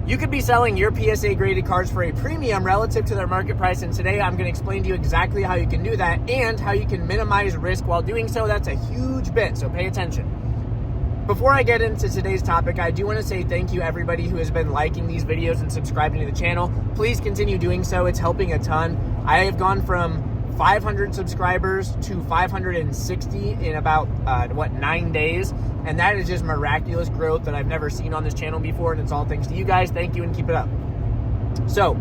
You could be selling your PSA graded cards for a premium relative to their market price, and today I'm going to explain to you exactly how you can do that and how you can minimize risk while doing so. That's a huge bit, so pay attention. Before I get into today's topic, I do want to say thank you everybody who has been liking these videos and subscribing to the channel. Please continue doing so. It's helping a ton. I have gone from 500 subscribers to 560 in about 9 days, and that is just miraculous growth that I've never seen on this channel before, and it's all thanks to you guys. Thank you, and keep it up. So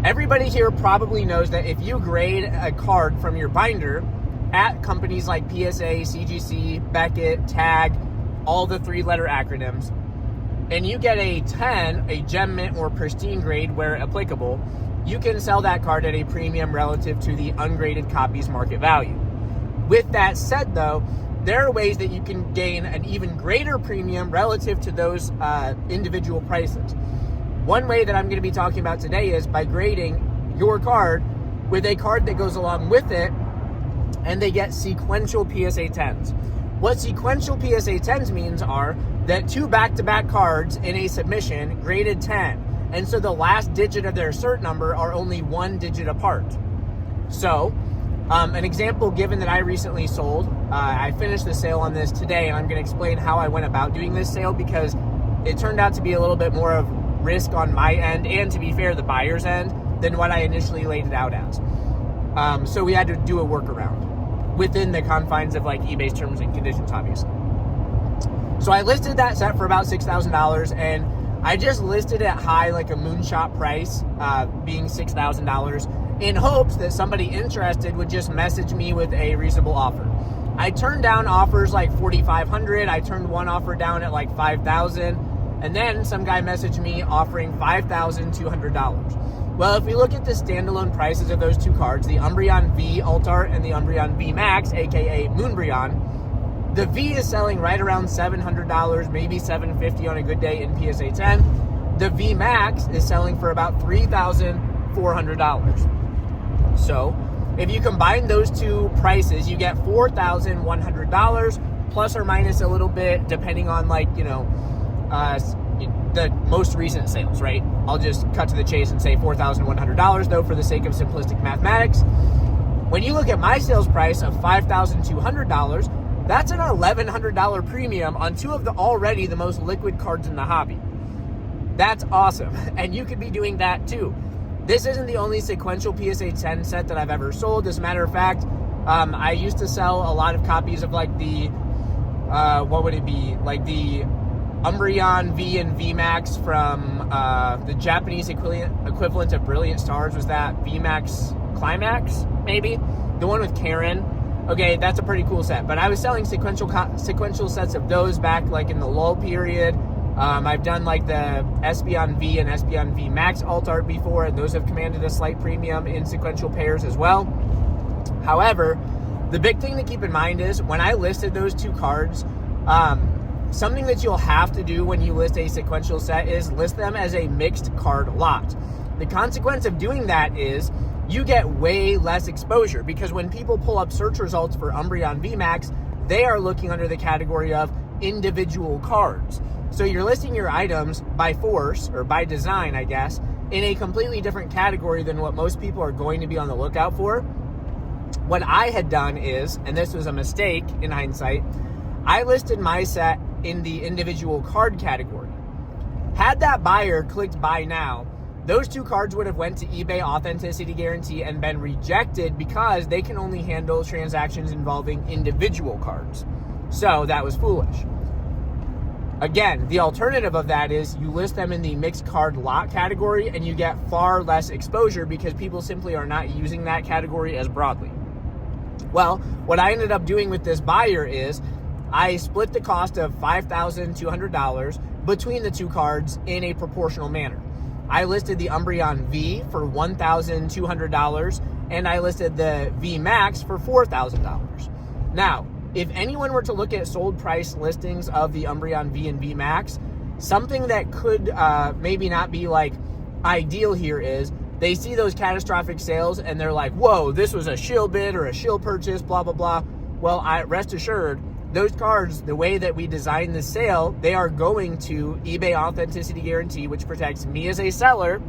everybody here probably knows that if you grade a card from your binder at companies like PSA, CGC, Beckett, Tag, all the 3-letter acronyms, and you get a 10, a gem mint or pristine grade where applicable, you can sell that card at a premium relative to the ungraded copy's market value. With that said, though, there are ways that you can gain an even greater premium relative to those individual prices. One way that I'm going to be talking about today is by grading your card with a card that goes along with it, and they get sequential PSA 10s. What sequential PSA 10s means are that 2 back-to-back cards in a submission graded 10. And so the last digit of their cert number are only 1 digit apart. So, an example given that I recently sold, I finished the sale on this today, and I'm going to explain how I went about doing this sale because it turned out to be a little bit more of risk on my end, and to be fair, the buyer's end, than what I initially laid it out as. So we had to do a workaround within the confines of like eBay's terms and conditions, obviously. So I listed that set for about $6,000, and I just listed it high, like a moonshot price, being $6,000, in hopes that somebody interested would just message me with a reasonable offer. I turned down offers like $4,500. I turned one offer down at like $5,000, and then some guy messaged me offering $5,200. Well, if we look at the standalone prices of those two cards, the Umbreon V Alt Art and the Umbreon V Max, aka Moonbreon, the V is selling right around $700, maybe $750 on a good day in PSA 10. The V Max is selling for about $3,400. So, if you combine those two prices, you get $4,100 plus or minus a little bit, depending on the most recent sales, right? I'll just cut to the chase and say $4,100 though for the sake of simplistic mathematics. When you look at my sales price of $5,200, that's an $1,100 premium on two of the already the most liquid cards in the hobby. That's awesome, and you could be doing that too. This isn't the only sequential PSA 10 set that I've ever sold. As a matter of fact, I used to sell a lot of copies of like the, the Umbreon V and V Max from the Japanese equivalent of Brilliant Stars. Was that V Max Climax, maybe? The one with Karen. Okay, that's a pretty cool set. But I was selling sequential sets of those back like in the lull period. I've done like the Espeon V and Espeon V Max Alt Art before, and those have commanded a slight premium in sequential pairs as well. However, the big thing to keep in mind is when I listed those two cards, something that you'll have to do when you list a sequential set is list them as a mixed card lot. The consequence of doing that is you get way less exposure, because when people pull up search results for Umbreon VMAX, they are looking under the category of individual cards. So you're listing your items by force, or by design, I guess, in a completely different category than what most people are going to be on the lookout for. What I had done is, and this was a mistake in hindsight, I listed my set in the individual card category. Had that buyer clicked buy now, those two cards would have went to eBay authenticity guarantee and been rejected because they can only handle transactions involving individual cards. So that was foolish. Again, the alternative of that is you list them in the mixed card lot category and you get far less exposure because people simply are not using that category as broadly. Well, what I ended up doing with this buyer is I split the cost of $5,200 between the two cards in a proportional manner. I listed the Umbreon V for $1,200 and I listed the V Max for $4,000. Now, if anyone were to look at sold price listings of the Umbreon V and V Max, something that could maybe not be like ideal here is they see those catastrophic sales and they're like, whoa, this was a shill bid or a shill purchase, blah, blah, blah. Well, rest assured, those cards, the way that we design the sale, they are going to eBay Authenticity Guarantee, which protects me as a seller.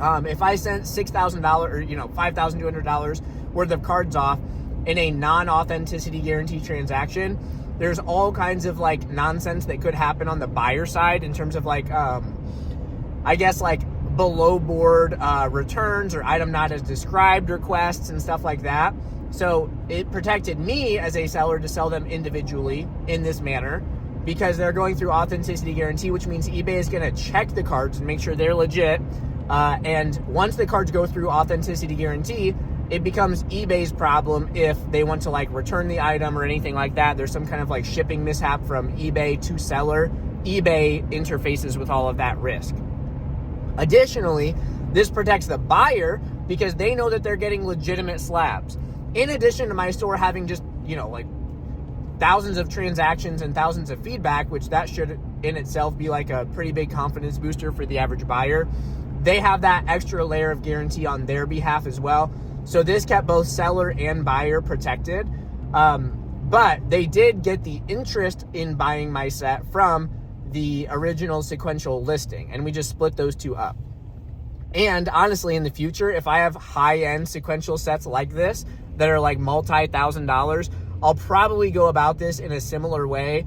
If I sent $6,000 or $5,200 worth of cards off in a non-authenticity guarantee transaction, there's all kinds of like nonsense that could happen on the buyer side in terms of like, I guess like below board returns or item not as described requests and stuff like that. So it protected me as a seller to sell them individually in this manner because they're going through authenticity guarantee, which means eBay is going to check the cards and make sure they're legit. And once the cards go through authenticity guarantee, it becomes eBay's problem if they want to like return the item or anything like that. There's some kind of like shipping mishap from eBay to seller. eBay interfaces with all of that risk. Additionally, this protects the buyer because they know that they're getting legitimate slabs. In addition to my store having just, like thousands of transactions and thousands of feedback, which that should in itself be like a pretty big confidence booster for the average buyer, they have that extra layer of guarantee on their behalf as well. So this kept both seller and buyer protected. But they did get the interest in buying my set from the original sequential listing, and we just split those two up. And honestly, in the future, if I have high-end sequential sets like this that are like multi-$1,000, I'll probably go about this in a similar way,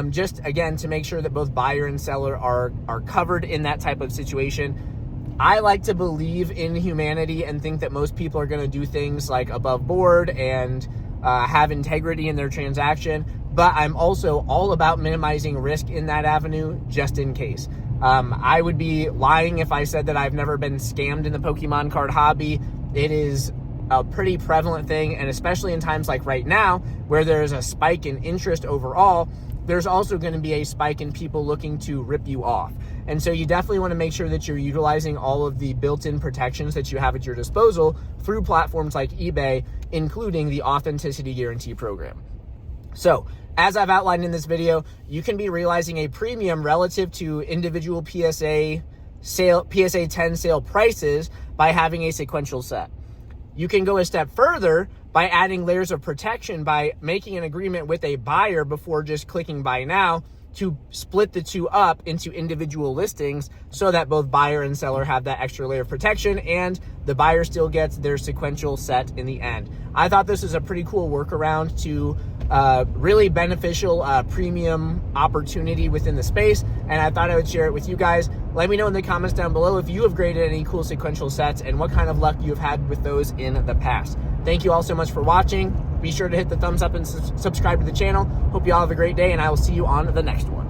just again to make sure that both buyer and seller are covered in that type of situation. I like to believe in humanity and think that most people are going to do things like above board and have integrity in their transaction, but I'm also all about minimizing risk in that avenue just in case. I would be lying if I said that I've never been scammed in the Pokemon card hobby. It is a pretty prevalent thing, and especially in times like right now where there's a spike in interest overall, there's also going to be a spike in people looking to rip you off. And so you definitely want to make sure that you're utilizing all of the built-in protections that you have at your disposal through platforms like eBay, including the Authenticity Guarantee program. So, as I've outlined in this video, you can be realizing a premium relative to individual PSA 10 sale prices by having a sequential set. You can go a step further by adding layers of protection by making an agreement with a buyer before just clicking buy now to split the two up into individual listings so that both buyer and seller have that extra layer of protection and the buyer still gets their sequential set in the end. I thought this is a pretty cool workaround to really beneficial premium opportunity within the space, and I thought I would share it with you guys. Let me know in the comments down below if you have graded any cool sequential sets and what kind of luck you've had with those in the past. Thank you all so much for watching. Be sure to hit the thumbs up and subscribe to the channel. Hope you all have a great day, and I will see you on the next one.